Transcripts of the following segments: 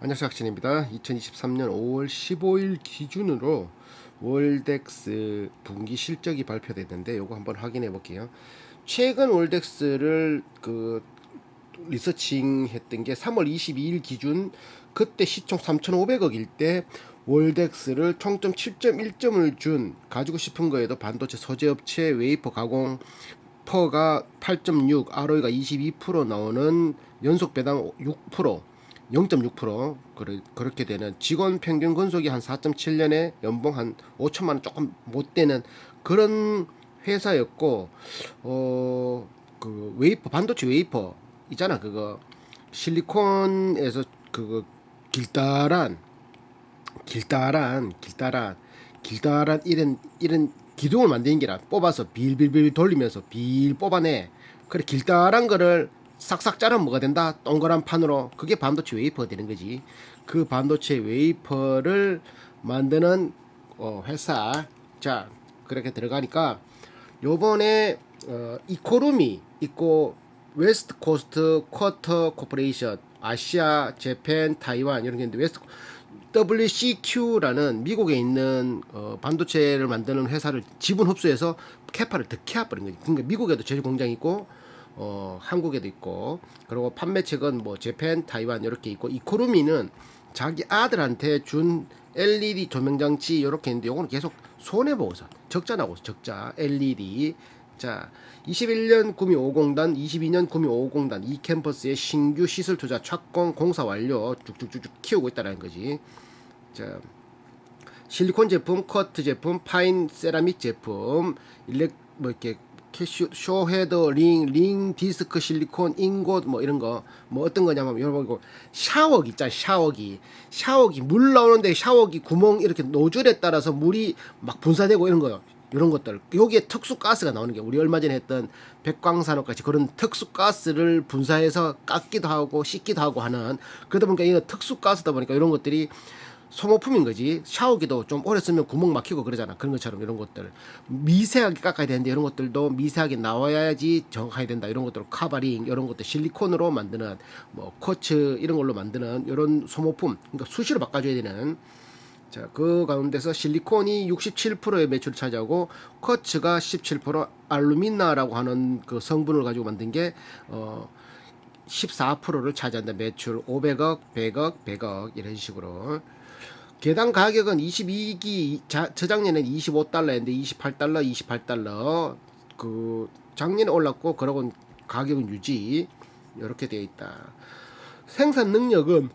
안녕하세요, 학진입니다. 2023년 5월 15일 기준으로 월덱스 분기 실적이 발표됐는데 요거 한번 확인해 볼게요. 최근 월덱스를 리서칭 했던 게 3월 22일 기준, 그때 시총 3,500억일 때 월덱스를 총점 7.1점을 준, 가지고 싶은 거에도 반도체 소재업체 웨이퍼 가공 퍼가 8.6, ROE가 22% 나오는 연속 배당 6%, 0.6% 그렇게 되는, 직원 평균 근속이 한 4.7년에 연봉 한 5천만 원 조금 못 되는 그런 회사였고, 웨이퍼, 반도체 웨이퍼 있잖아, 그거 실리콘에서 그거 길다란 길다란 이런 기둥을 만드는 게라, 뽑아서 빌빌빌 돌리면서 빌 뽑아내. 그래, 길다란 거를 싹싹 자르면 뭐가 된다? 동그란 판으로. 그게 반도체 웨이퍼가 되는 거지. 그 반도체 웨이퍼를 만드는 회사. 자, 그렇게 들어가니까 요번에 이코루미 있고, 웨스트 코스트 쿼터 코퍼레이션, 아시아, 재팬, 타이완 이런 게 있는데, WCQ라는 미국에 있는 반도체를 만드는 회사를 지분 흡수해서 캐파를 더 캐버린 거지. 그러니까 미국에도 제조 공장이 있고, 한국에도 있고, 그리고 판매책은 뭐 재팬, 타이완 이렇게 있고, 이코루미는 자기 아들한테 준 LED 조명장치 이렇게 있는데, 요거는 계속 손해 보고서 적자 나고, 적자 LED. 자, 21년 구미 5공단, 22년 구미 5공단 이 캠퍼스의 신규 시설 투자 착공 공사 완료, 쭉쭉쭉쭉 키우고 있다는 거지. 자, 실리콘 제품, 커트 제품, 파인 세라믹 제품, 뭐 이렇게 쇼헤더, 링 디스크 실리콘, 인곳 뭐 이런 거, 뭐 어떤 거냐면 여러분, 샤워기 있잖아, 샤워기 물 나오는데 샤워기 구멍 이렇게 노즐에 따라서 물이 막 분사되고 이런 거요. 이런 것들, 여기에 특수 가스가 나오는 게, 우리 얼마 전에 했던 백광산업같이 그런 특수 가스를 분사해서 깎기도 하고 씻기도 하고 하는, 그러다 보니까 이거 특수 가스다 보니까 이런 것들이 소모품인 거지. 샤워기도 좀 오래 쓰면 구멍 막히고 그러잖아. 그런 것처럼 이런 것들 미세하게 깎아야 되는데, 이런 것들도 미세하게 나와야지 정확하게 된다. 이런 것들 카바링, 이런 것들 실리콘으로 만드는, 뭐 쿼츠 이런 걸로 만드는 이런 소모품, 그러니까 수시로 바꿔줘야 되는. 자, 그 가운데서 실리콘이 67%의 매출을 차지하고, 쿼츠가 17%, 알루미나라고 하는 그 성분을 가지고 만든 게 14%를 차지한다. 매출 500억, 100억, 100억 이런 식으로. 개당 가격은 22기 저작년에는 25달러였는데 28달러 그 작년에 올랐고, 그러고 가격은 유지. 이렇게 되어 있다. 생산 능력은,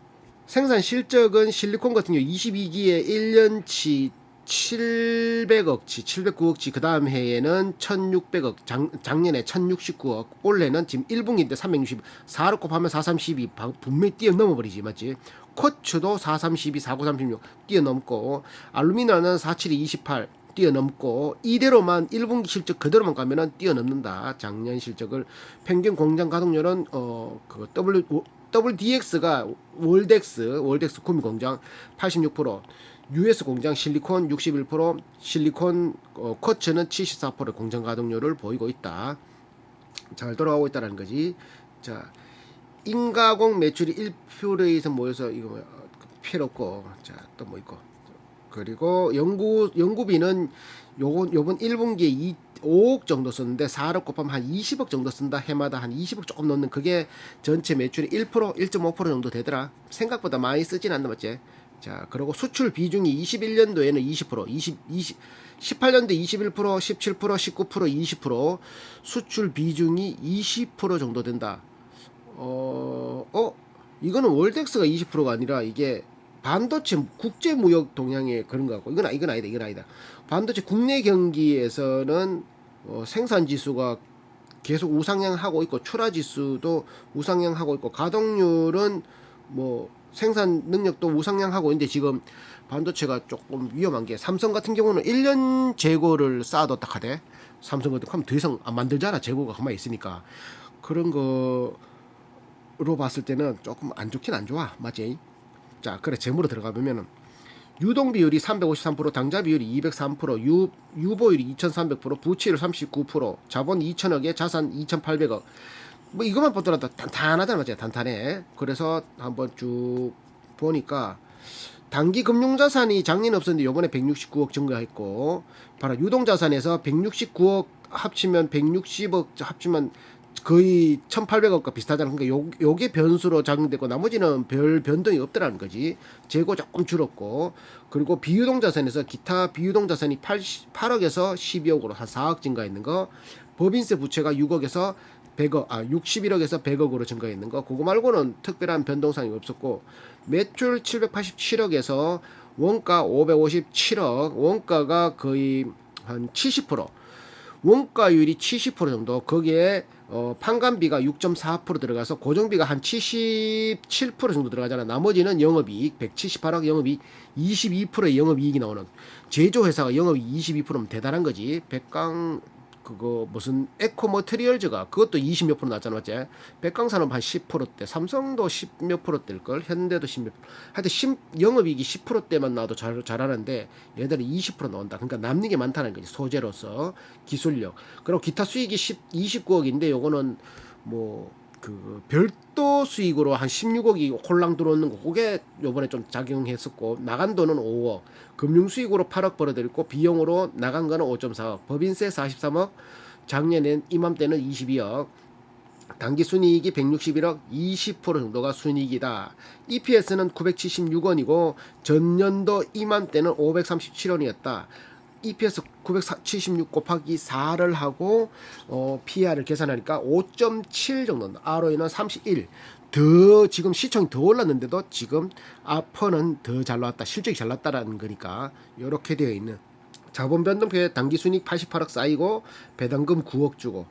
생산 실적은 실리콘 같은 경우 22기에 1년치 700억치, 709억치, 그 다음 해에는 1600억, 작년에 1069억, 올해는 지금 1분기인데 360, 4를 곱하면 432, 분명히 뛰어넘어 버리지, 맞지? 쿼츠도 432, 4936 뛰어넘고, 알루미늄은 47이 28 뛰어넘고, 이대로만 1분기 실적 그대로만 가면은 뛰어넘는다. 작년 실적을. 평균 공장 가동률은 WDX가 월덱스 구미 공장 86%, US 공장 실리콘 61%, 실리콘 쿼츠는 74% 공장 가동률을 보이고 있다. 잘 돌아가고 있다는 거지. 자, 인가공 매출이 1%에서 모여서 이거 필요 없고, 자, 또 뭐 있고, 그리고 연구비는 요번 1분기에 5억 정도 썼는데 4억 곱하면 한 20억 정도 쓴다. 해마다 한 20억 조금 넣는, 그게 전체 매출의 1%, 1.5% 정도 되더라. 생각보다 많이 쓰진 않나, 맞지? 자, 그리고 수출 비중이 21년도에는 20%, 18년도 21%, 17%, 19%, 20%, 수출 비중이 20% 정도 된다. 이거는 월덱스가 20%가 아니라 이게 반도체 국제 무역 동향의 그런 거 같고, 이건 아니다. 반도체 국내 경기에서는 생산 지수가 계속 우상향하고 있고, 출하 지수도 우상향하고 있고, 가동률은 뭐 생산 능력도 우상향하고 있는데, 지금 반도체가 조금 위험한 게, 삼성 같은 경우는 1년 재고를 쌓아뒀다 하대. 삼성 같은 거 하면 더 이상 안 만들잖아, 재고가 가만히 있으니까. 그런 거로 봤을 때는 조금 안 좋긴 안 좋아, 맞지? 자, 그래, 재무로 들어가 보면은 유동 비율이 353%, 당좌 비율이 203%, 유보율이 2300%, 부채율 39%, 자본 2000억에 자산 2800억. 뭐 이것만 보더라도 단단하잖아, 맞지? 단단해. 그래서 한번 쭉 보니까 단기 금융자산이 작년에 없었는데 요번에 169억 증가했고, 바로 유동자산에서 169억 합치면 160억 합치면 거의 1,800억과 비슷하잖아. 그러니까 요게 변수로 작용되고 나머지는 별 변동이 없더라는 거지. 재고 조금 줄었고, 그리고 비유동자산에서 기타 비유동자산이 8억에서 12억으로 한 4억 증가했는 거, 법인세 부채가 6억에서 100억, 61억에서 100억으로 증가했는 거, 그거 말고는 특별한 변동사항이 없었고, 매출 787억에서 원가 557억, 원가가 거의 한 70%, 원가율이 70% 정도, 거기에 판관비가 6.4% 들어가서 고정비가 한 77% 정도 들어가잖아. 나머지는 영업이익 178억, 영업이익 22%의 영업이익이 나오는, 제조회사가 영업이익 22%면 대단한 거지. 백강 그거 무슨 에코머트리얼즈가 그것도 20몇 프로 났잖아, 맞지? 백강산업 한 10%대, 삼성도 10몇 프로대일 걸, 현대도 10몇 프로. 하여튼 영업이익이 10%대만 나와도 잘하는데 얘들이 20% 나온다. 그러니까 남는 게 많다는 거지. 소재로서 기술력. 그리고 기타 수익이 29억인데 요거는 뭐 그 별도 수익으로 한 16억이 홀랑 들어오는 거, 그게 요번에 좀 작용했었고, 나간 돈은 5억, 금융 수익으로 8억 벌어들였고, 비용으로 나간 거는 5.4억, 법인세 43억, 작년엔 이맘때는 22억, 단기 순이익이 161억, 20% 정도가 순이익이다. EPS는 976원이고 전년도 이맘때는 537원이었다. EPS 976 곱하기 4를 하고 PR을 계산하니까 5.7 정도, ROE는 31. 더 지금 시총이 더 올랐는데도 지금 아퍼는 더 잘 나왔다, 실적이 잘 나왔다라는 거니까 이렇게 되어 있는. 자본 변동표에 단기 순이익 88억 쌓이고 배당금 9억 주고,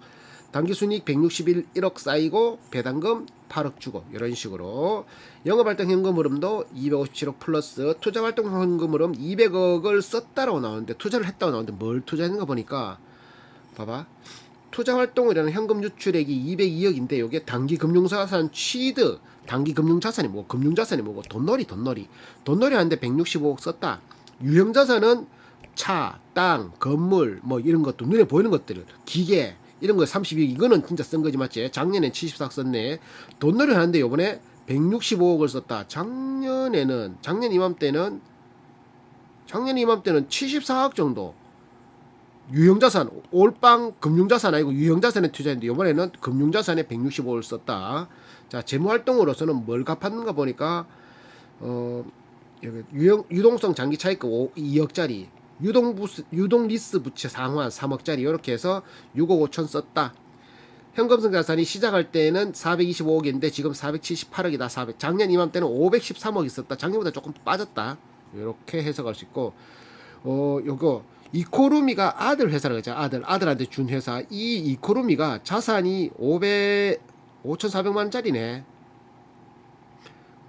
단기 순이익 161억 쌓이고 배당금 8억 주고, 이런 식으로. 영업활동 현금 흐름도 257억 플러스, 투자활동 현금 흐름 200억을 썼다라고 나오는데, 투자를 했다고 나오는데 뭘 투자했는가 보니까 봐봐, 투자활동이라는 현금 유출액이 202억인데 요게 단기 금융자산 취득, 단기 금융자산이 뭐고 금융자산이 뭐고, 돈놀이 하는데 165억 썼다. 유형자산은 차, 땅, 건물 뭐 이런 것도, 눈에 보이는 것들, 기계 이런 거 32억, 이거는 진짜 쓴 거지, 맞지? 작년엔 74억 썼네. 돈놀이 하는데 요번에 165억을 썼다. 작년 이맘때는 74억 정도. 유형자산, 올빵 금융자산 아니고 유형자산에 투자했는데 요번에는 금융자산에 165억을 썼다. 자, 재무활동으로서는 뭘 갚았는가 보니까 여기 유동성 장기 차익금 2억짜리, 유동 리스 부채 상환 3억짜리, 이렇게 해서 6억 5천 썼다. 현금성 자산이 시작할 때는 425억인데 지금 478억이다. 작년 이맘때는 513억 있었다. 작년보다 조금 빠졌다. 이렇게 해석할 수 있고, 요거 이코루미가 아들 회사라고 했죠. 아들한테 준 회사. 이 이코루미가 자산이 5,400만 원짜리네.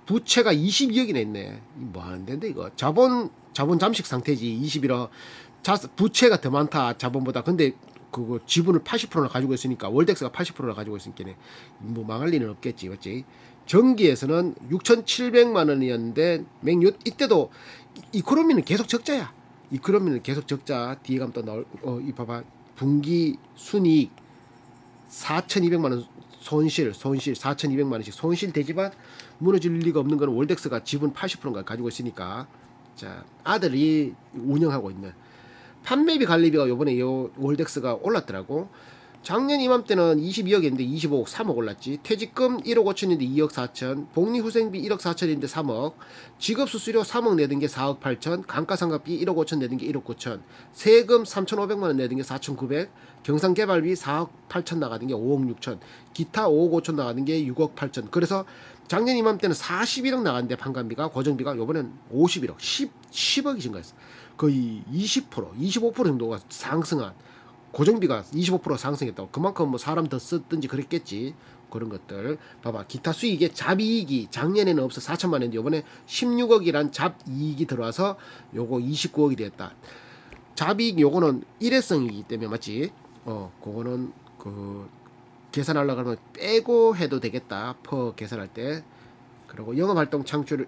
부채가 22억이나 있네. 뭐 하는 데인데 이거. 자본 잠식 상태지. 21억. 부채가 더 많다, 자본보다. 근데 그거 지분을 80%나 가지고 있으니까, 월덱스가 80%나 가지고 있으니까 뭐 망할 리는 없겠지, 맞지? 정기에서는 6,700만 원이었는데 이때도 이코노미는 계속 적자야. 이코노미는 계속 적자. 뒤에 가면 또 나올, 이 봐봐, 분기 순이익 4,200만 원 손실 4,200만 원씩 손실 되지만 무너질 리가 없는 거는 월덱스가 지분 80%가 가지고 있으니까. 자, 아들이 운영하고 있는. 판매비 관리비가 요번에 월덱스가 올랐더라고. 작년 이맘때는 22억인데 25억, 3억 올랐지. 퇴직금 1억 5천인데 2억 4천, 복리후생비 1억 4천인데 3억, 직업수수료 3억 내던 게 4억 8천, 감가상각비 1억 5천 내던 게 1억 9천, 세금 3,500만 원 내던 게 4,900, 경상개발비 4억 8천 나가던 게 5억 6천, 기타 5억 5천 나가던 게 6억 8천. 그래서 작년 이맘때는 41억 나갔는데 판관비가, 고정비가 요번엔 51억, 10억이 증가했어. 거의 20%, 25% 정도가 상승한, 고정비가 25% 상승했다고. 그만큼 뭐 사람 더 썼든지 그랬겠지. 그런 것들 봐봐. 기타 수익의 잡이익이 작년에는 없어 4천만 원인데 요번에 16억이란 잡이익이 들어와서 요거 29억이 됐다. 잡이익 요거는 일회성이기 때문에, 맞지? 그거는 그 계산하려고 그러면 빼고 해도 되겠다, 퍼 계산할 때. 그리고 영업활동 창출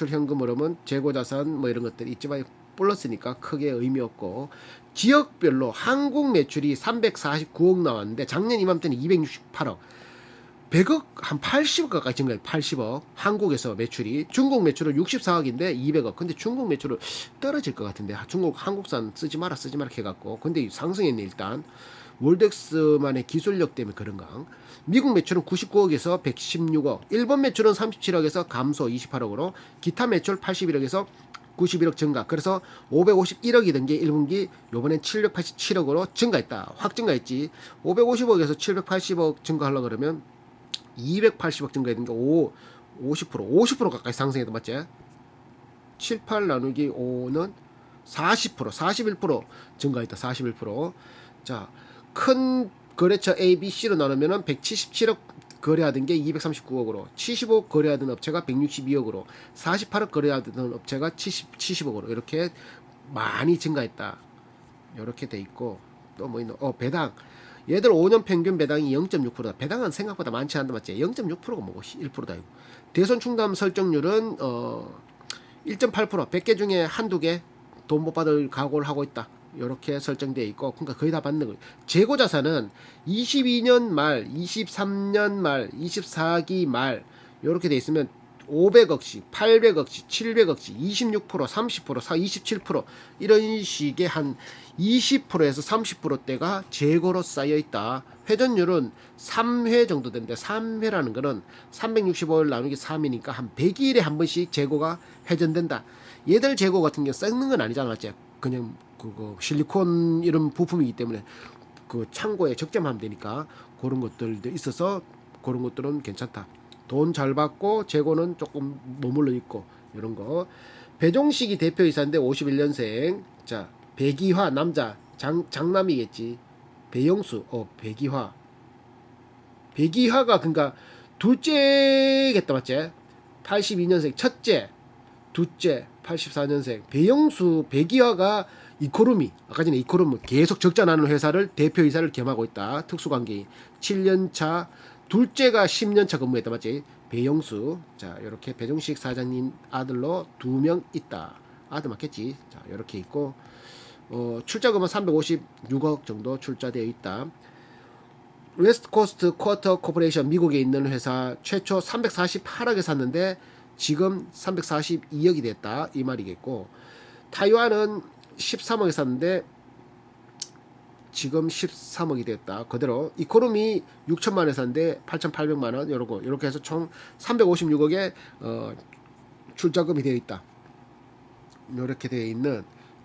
현금 흐름은 재고자산 뭐 이런 것들이 있지만 플러스니까 크게 의미 없고, 지역별로 한국 매출이 349억 나왔는데 작년 이맘때는 268억, 100억 한 80억 가까이 증가해. 80억. 한국에서 매출이. 중국 매출은 64억인데 200억. 근데 중국 매출은 떨어질 것 같은데 한국산 쓰지 마라 해갖고. 근데 상승했네 일단. 월덱스만의 기술력 때문에 그런가. 미국 매출은 99억에서 116억. 일본 매출은 37억에서 감소 28억으로. 기타 매출 81억에서 91억 증가. 그래서 551억이던 게 1분기 요번엔 787억으로 증가했다. 확 증가했지. 550억에서 780억 증가하려고 그러면 280억 증가했던 게 50% 가까이 상승해도 맞지? 7, 8 나누기 5는 40%, 41% 증가했다. 41%. 자, 큰 거래처 A, B, C로 나누면은 177억 거래하던 게 239억으로, 75억 거래하던 업체가 162억으로, 48억 거래하던 업체가 70억으로 이렇게 많이 증가했다. 이렇게 돼 있고 또 뭐 있노? 배당. 얘들 5년 평균 배당이 0.6%다. 배당은 생각보다 많지 않다 맞지? 0.6%가 뭐고 1%다 이거. 대손 충당 설정률은 1.8%. 100개 중에 한두 개 돈 못 받을 각오를 하고 있다. 이렇게 설정되어 있고, 그러니까 거의 다 받는 거예요. 재고 자산은 22년 말, 23년 말, 24기 말 이렇게 돼 있으면 500억씩, 800억씩, 700억씩, 26%, 30%, 27% 이런 식의 한 20%에서 30%대가 재고로 쌓여 있다. 회전율은 3회 정도 되는데 3회라는 거는 365일 나누기 3이니까 한 100일에 한 번씩 재고가 회전된다. 얘들 재고 같은 경우 썩는 건 아니잖아, 맞지? 그냥 그거 실리콘 이런 부품이기 때문에 그 창고에 적재하면 되니까 그런 것들도 있어서 그런 것들은 괜찮다. 돈 잘 받고 재고는 조금 머물러 있고 이런 거. 배종식이 대표이사인데 51년생. 자, 배기화 남자 장남이겠지. 배영수 배기화가 그러니까 둘째겠다 맞지? 82년생 첫째, 둘째 84년생. 배영수 배기화가 이코노미 아까 전에 이코노미 계속 적자 나는 회사를 대표이사를 겸하고 있다. 특수관계인 7년차. 둘째가 10년차 근무했다 맞지? 배영수. 자, 이렇게 배종식 사장님 아들로 2명 있다. 아들 맞겠지? 자, 이렇게 있고 출자금은 356억 정도 출자되어 있다. 웨스트코스트 쿼터 코퍼레이션 미국에 있는 회사 최초 348억에 샀는데 지금 342억이 됐다 이 말이겠고, 타이완은 13억에 샀는데 지금 13억이 됐다. 그대로 이코노미 6천만원에 샀는데 8,800만원 요러고 이렇게 해서 총 356억에 출자금이 되어 있다. 이렇게 되어 있는.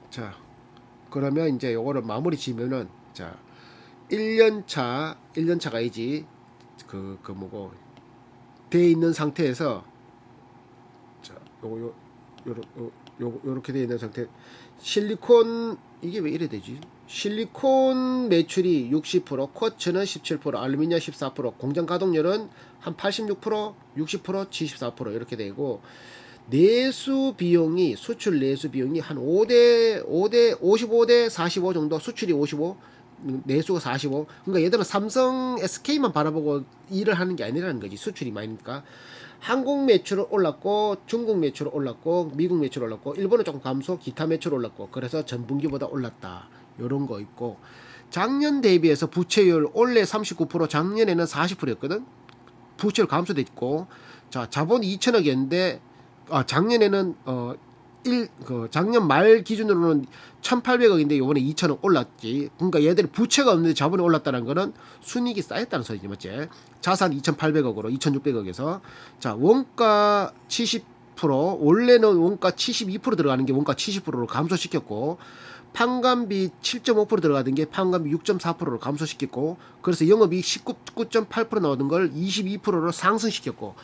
자, 그러면 이제 요거를 마무리 지면은, 자, 1년차가 아니지 그 뭐고 되어 있는 상태에서, 자, 요렇게 되어 있는 상태. 실리콘 이게 왜 이래 되지? 실리콘 매출이 60%, 쿼츠는 17%, 알루미늄 14%, 공장 가동률은 한 86%, 60%, 74% 이렇게 되고, 내수 비용이 수출 내수 비용이 한 55대 45 정도. 수출이 55, 내수가 45. 그러니까 얘들은 삼성 SK만 바라보고 일을 하는 게 아니라는 거지. 수출이 많으니까. 한국 매출은 올랐고, 중국 매출은 올랐고, 미국 매출은 올랐고, 일본은 조금 감소, 기타 매출 올랐고, 그래서 전분기보다 올랐다. 요런 거 있고, 작년 대비해서 부채율 올해 39%, 작년에는 40%였거든. 부채율 감소돼 있고, 자, 자본이 2천억이었는데 작년에는 작년 말 기준으로는 1,800억인데 요번에 2,000억 올랐지. 그러니까 얘들이 부채가 없는데 자본이 올랐다는 거는 순이익이 쌓였다는 소리지, 맞지? 자산 2,800억으로 2,600억에서. 자, 원가 70%, 원래는 원가 72% 들어가는 게 원가 70%로 감소시켰고, 판관비 7.5% 들어가던 게 판관비 6.4%로 감소시켰고, 그래서 영업이익 19.8% 나오던 걸 22%로 상승시켰고,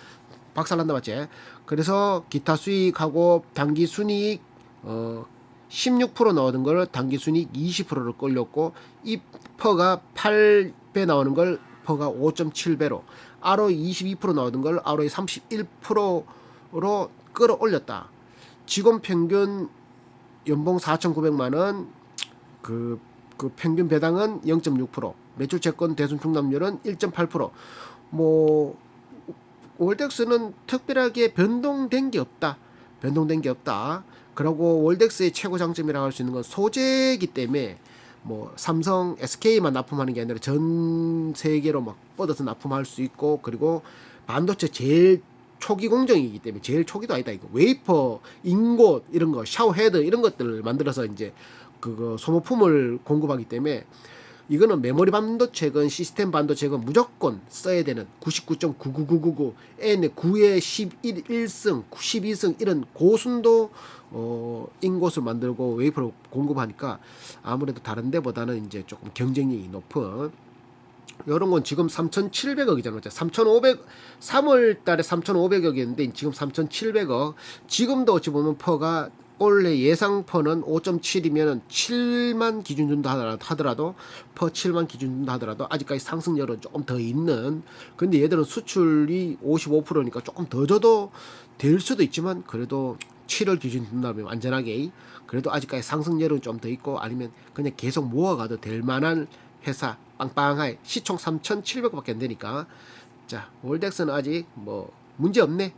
박살난다 맞지? 그래서 기타 수익하고 당기 순이익 16% 나오는 걸 당기 순이익 20%로 끌렸고, 이 퍼가 8배 나오는 걸 퍼가 5.7배로, ROE 22% 나오던 걸 ROE 31%로 끌어올렸다. 직원 평균 연봉 4,900만원, 그 평균 배당은 0.6%, 매출 채권 대손 충당률은 1.8%. 뭐 월덱스는 특별하게 변동된 게 없다. 그리고 월덱스의 최고 장점이라고 할 수 있는 건 소재이기 때문에 뭐 삼성, SK만 납품하는 게 아니라 전 세계로 막 뻗어서 납품할 수 있고, 그리고 반도체 제일 초기 공정이기 때문에, 제일 초기도 아니다 이거, 웨이퍼, 인곳 이런 거, 샤워 헤드 이런 것들을 만들어서 이제 그거 소모품을 공급하기 때문에, 이거는 메모리 반도체건 시스템 반도체건 무조건 써야 되는 99.99999 N의 9의 11, 1승, 12승 이런 고순도 인곳을 만들고 웨이퍼를 공급하니까 아무래도 다른 데보다는 이제 조금 경쟁력이 높은, 요런 건 지금 3,700억이잖아요. 3,500, 3월 달에 3,500억이었는데 지금 3,700억. 지금도 어찌 보면 퍼가 원래 예상 퍼는 5.7이면 7만 기준 준다 하더라도 퍼 7만 기준 준다 하더라도 아직까지 상승률은 조금 더 있는. 근데 얘들은 수출이 55%니까 조금 더 줘도 될 수도 있지만, 그래도 7월 기준 준다면 안전하게 그래도 아직까지 상승률은 좀 더 있고, 아니면 그냥 계속 모아가도 될 만한 회사 빵빵하게, 시총 3,700억밖에 안 되니까. 자, 월덱스는 아직 뭐 문제 없네.